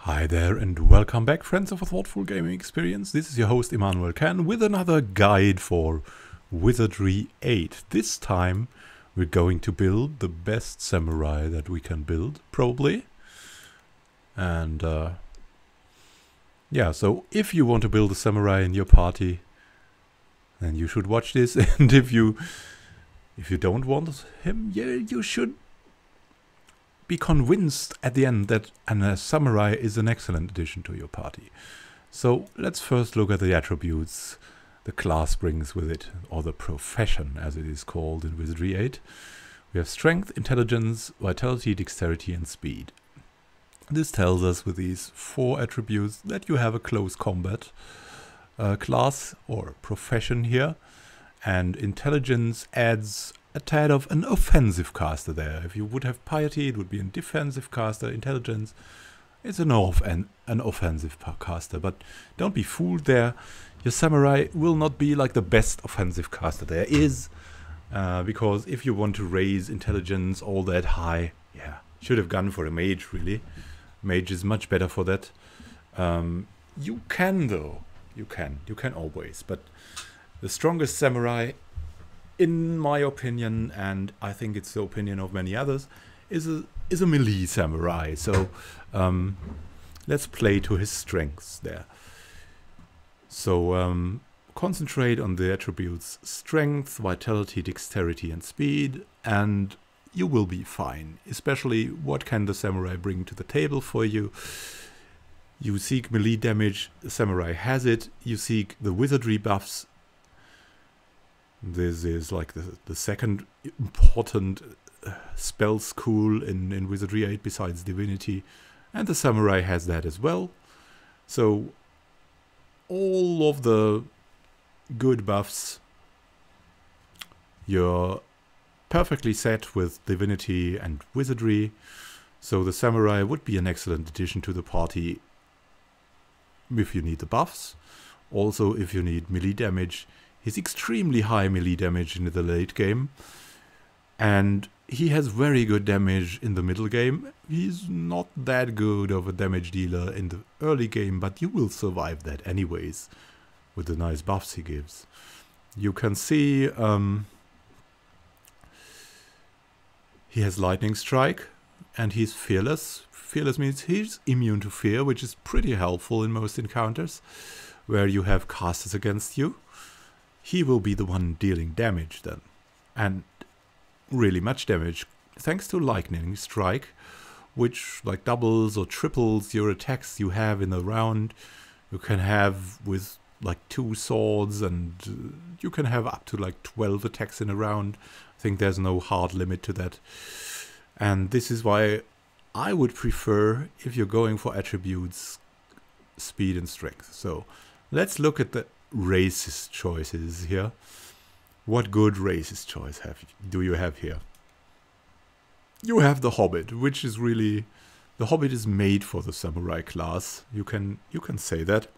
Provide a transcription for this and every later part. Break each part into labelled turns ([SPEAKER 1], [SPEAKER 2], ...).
[SPEAKER 1] Hi there and welcome back, friends of a thoughtful gaming experience. This is your host Emmanuel Can with another guide for Wizardry 8. This time we're going to build the best samurai that we can build, probably. And yeah, so if you want to build a samurai in your party, then you should watch this. And if you don't want him, yeah, you should be convinced at the end that a samurai is an excellent addition to your party. So let's first look at the attributes the class brings with it, or the profession as it is called in Wizardry 8. We have strength, intelligence, vitality, dexterity and speed. This tells us with these 4 attributes that you have a close combat class or profession here, and intelligence adds a tad of an offensive caster there. If you would have piety, it would be a defensive caster. Intelligence, it's an offensive caster, but don't be fooled there. Your samurai will not be like the best offensive caster there is, because if you want to raise intelligence all that high, yeah, should have gone for a mage really. Mage is much better for that. You can though, you can always, but the strongest samurai, in my opinion, and I think it's the opinion of many others, is a melee samurai. So let's play to his strengths there. So concentrate on the attributes strength, vitality, dexterity and speed, and you will be fine. Especially what can the samurai bring to the table for you. You seek melee damage, the samurai has it. You seek the wizardry buffs. This is like the second important spell school in Wizardry 8 besides Divinity, and the Samurai has that as well. So all of the good buffs, you're perfectly set with Divinity and Wizardry, so the Samurai would be an excellent addition to the party if you need the buffs. Also, if you need melee damage, he's extremely high melee damage in the late game, and he has very good damage in the middle game. He's not that good of a damage dealer in the early game, but you will survive that anyways with the nice buffs he gives. You can see he has lightning strike and he's fearless. Fearless means he's immune to fear, which is pretty helpful in most encounters where you have casters against you. He will be the one dealing damage then, and really much damage, thanks to lightning strike, which like doubles or triples your attacks you have in a round. You can have with like 2 swords, and you can have up to like 12 attacks in a round. I think there's no hard limit to that, and this is why I would prefer, if you're going for attributes, speed and strength. So let's look at the racist choices here. What good racist choice do you have here? You have the Hobbit, which is really, the Hobbit is made for the samurai class. You can say that.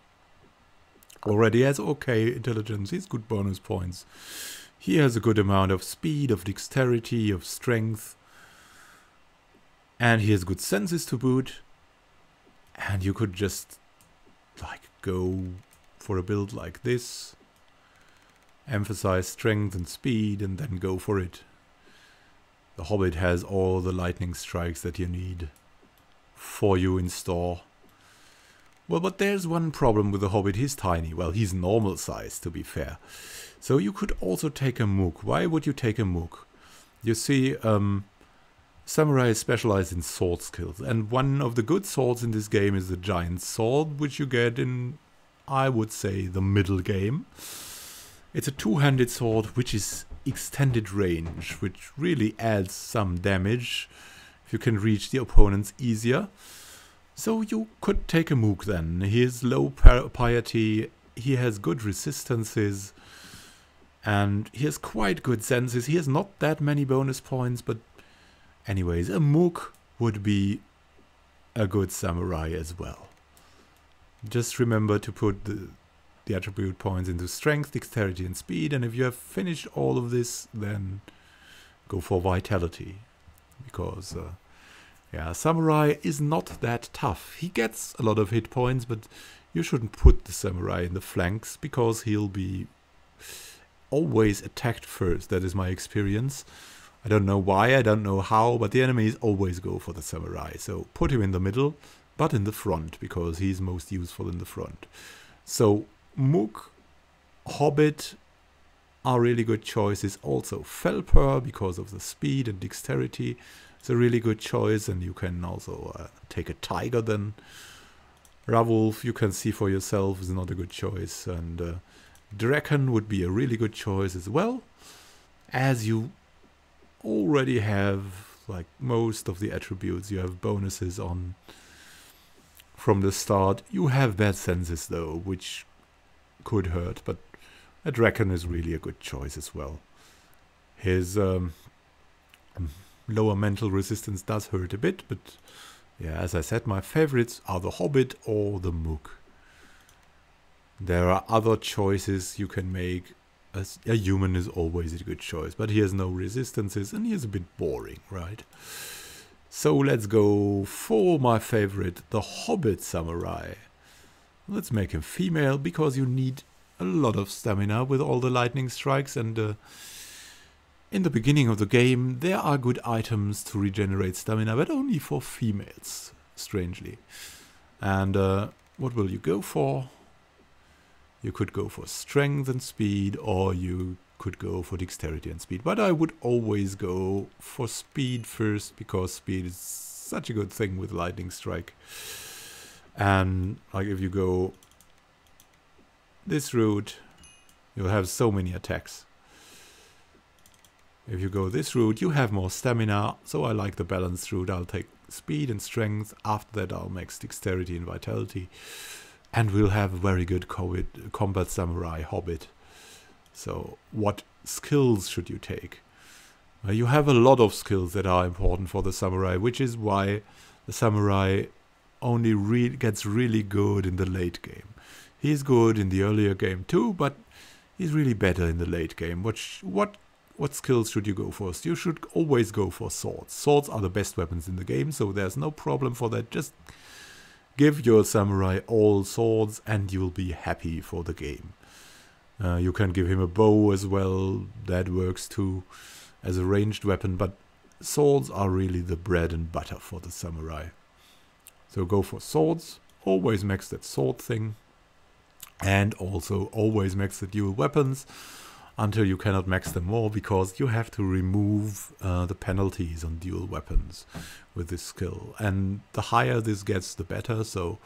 [SPEAKER 1] Already has okay intelligence, he's good bonus points. He has a good amount of speed, of dexterity, of strength, and he has good senses to boot. And you could just like go for a build like this, emphasize strength and speed, and then go for it. The Hobbit has all the lightning strikes that you need for you in store. Well, but there's one problem with the Hobbit. He's tiny. Well, he's normal size, to be fair. So you could also take a Mook. Why would you take a Mook? You see, samurai is specialized in sword skills, and one of the good swords in this game is the giant sword, which you get in, I would say, the middle game. It's a 2-handed sword which is extended range, which really adds some damage if you can reach the opponents easier. So you could take a Mook then. He has low piety, he has good resistances, and he has quite good senses. He has not that many bonus points, but anyways, a Mook would be a good samurai as well. Just remember to put the attribute points into strength, dexterity and speed, and if you have finished all of this, then go for vitality, because Yeah, Samurai is not that tough. He gets a lot of hit points, but you shouldn't put the Samurai in the flanks because he'll be always attacked first. That is my experience. I don't know why, I don't know how, but the enemies always go for the Samurai. So put him in the middle, but in the front, because he's most useful in the front. So Mook, Hobbit are really good choices. Also Felper, because of the speed and dexterity, is a really good choice. And you can also take a Tiger then. Ravulf, you can see for yourself, is not a good choice. And Draken would be a really good choice as well, as you already have like most of the attributes. You have bonuses on from the start. You have bad senses though, which could hurt, but a Draken is really a good choice as well. His lower mental resistance does hurt a bit, but yeah, as I said, my favorites are the Hobbit or the Mook. There are other choices you can make. A human is always a good choice, but he has no resistances and he is a bit boring, right? So let's go for my favorite, the Hobbit Samurai. Let's make him female, because you need a lot of stamina with all the lightning strikes, and in the beginning of the game there are good items to regenerate stamina, but only for females, strangely. And what will you go for? You could go for strength and speed, or you could go for dexterity and speed. But I would always go for speed first, because speed is such a good thing with lightning strike. And like if you go this route, you'll have so many attacks. If you go this route, you have more stamina. So I like the balanced route. I'll take speed and strength. After that, I'll max dexterity and vitality. And we'll have a very good combat samurai Hobbit. So what skills should you take? You have a lot of skills that are important for the samurai, which is why the samurai only gets really good in the late game. He's good in the earlier game too, but he's really better in the late game. What skills should you go for? You should always go for swords. Swords are the best weapons in the game, so there's no problem for that. Just give your samurai all swords and you'll be happy for the game. You can give him a bow as well, that works too, as a ranged weapon, but swords are really the bread and butter for the samurai. So go for swords, always max that sword thing, and also always max the dual weapons until you cannot max them more, because you have to remove the penalties on dual weapons with this skill. And the higher this gets, the better. So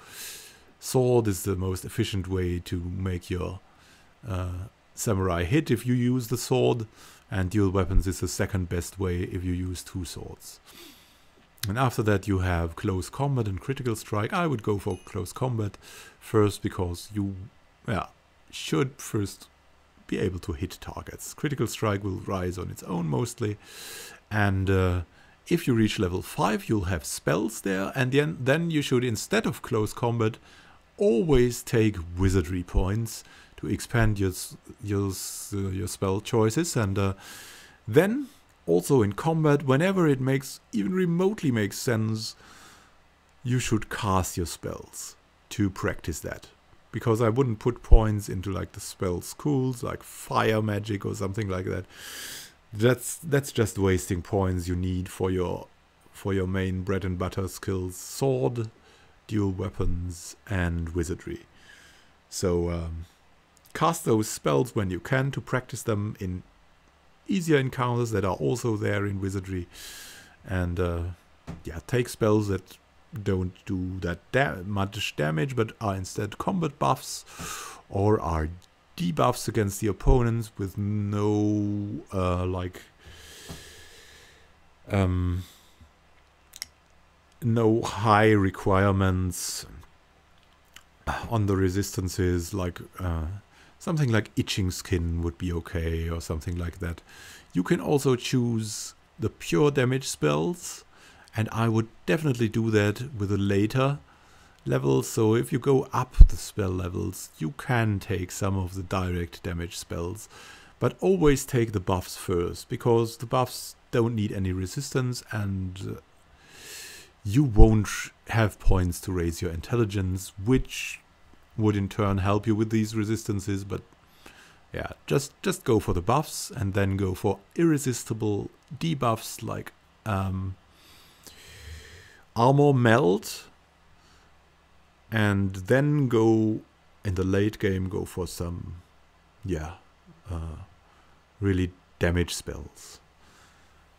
[SPEAKER 1] sword is the most efficient way to make your samurai hit if you use the sword, and dual weapons is the second best way if you use two swords. And after that you have close combat and critical strike. I would go for close combat first, because you should first be able to hit targets. Critical strike will rise on its own mostly, and if you reach level 5 you'll have spells there, and then you should, instead of close combat, always take wizardry points to expand your spell choices. And then also in combat, whenever it even remotely makes sense, you should cast your spells to practice that. Because I wouldn't put points into like the spell schools, like fire magic or something like that. That's just wasting points you need for your main bread and butter skills: sword, dual weapons, and wizardry. So cast those spells when you can to practice them in easier encounters that are also there in wizardry. And take spells that don't do that much damage, but are instead combat buffs, or are debuffs against the opponents with no no high requirements on the resistances, like something like itching skin would be okay, or something like that. You can also choose the pure damage spells, and I would definitely do that with a later level. So if you go up the spell levels, you can take some of the direct damage spells, but always take the buffs first, because the buffs don't need any resistance, and you won't have points to raise your intelligence, which would in turn help you with these resistances. But yeah, just go for the buffs and then go for irresistible debuffs like armor melt, and then go in the late game, go for some really damage spells.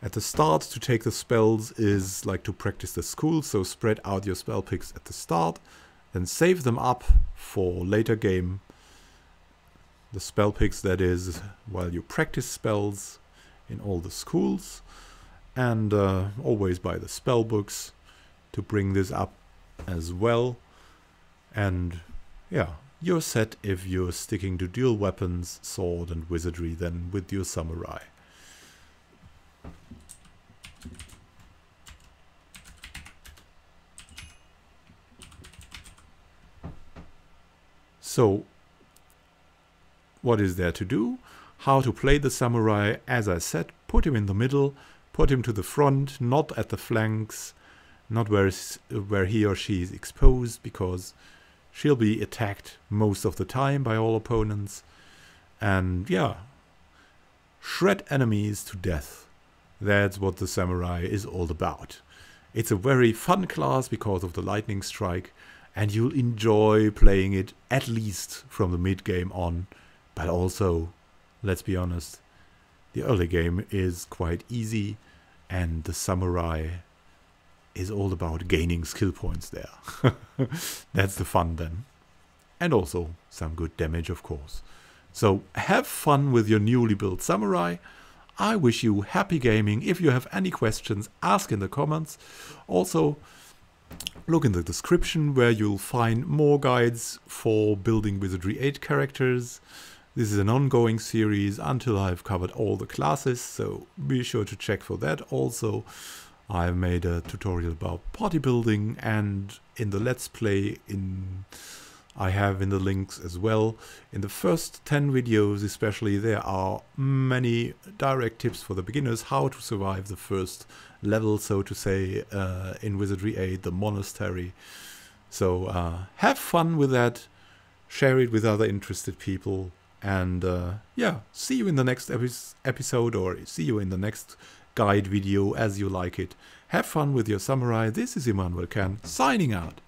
[SPEAKER 1] At the start, to take the spells is like to practice the school, so spread out your spell picks at the start, then save them up for later game. The spell picks, that is, while you practice spells in all the schools, and always buy the spell books to bring this up as well. And yeah, you're set if you're sticking to dual weapons, sword and wizardry, then with your samurai. So, what is there to do? How to play the samurai? As I said, put him in the middle, put him to the front, not at the flanks, not where he or she is exposed, because she'll be attacked most of the time by all opponents. And yeah, shred enemies to death. That's what the samurai is all about. It's a very fun class because of the lightning strike, and you'll enjoy playing it at least from the mid game on. But also, let's be honest, the early game is quite easy, and the samurai is all about gaining skill points there. That's the fun then. And also some good damage, of course. So have fun with your newly built samurai. I wish you happy gaming. If you have any questions, ask in the comments. Also, look in the description where you'll find more guides for building Wizardry 8 characters. This is an ongoing series until I've covered all the classes, so be sure to check for that. Also, I've made a tutorial about party building, and in the Let's Play I have in the links as well. In the first 10 videos especially, there are many direct tips for the beginners, how to survive the first level, so to say, in Wizardry 8, the monastery. So have fun with that, share it with other interested people, and yeah, see you in the next episode, or see you in the next guide video as you like it. Have fun with your samurai. This is Immanuel Can, signing out.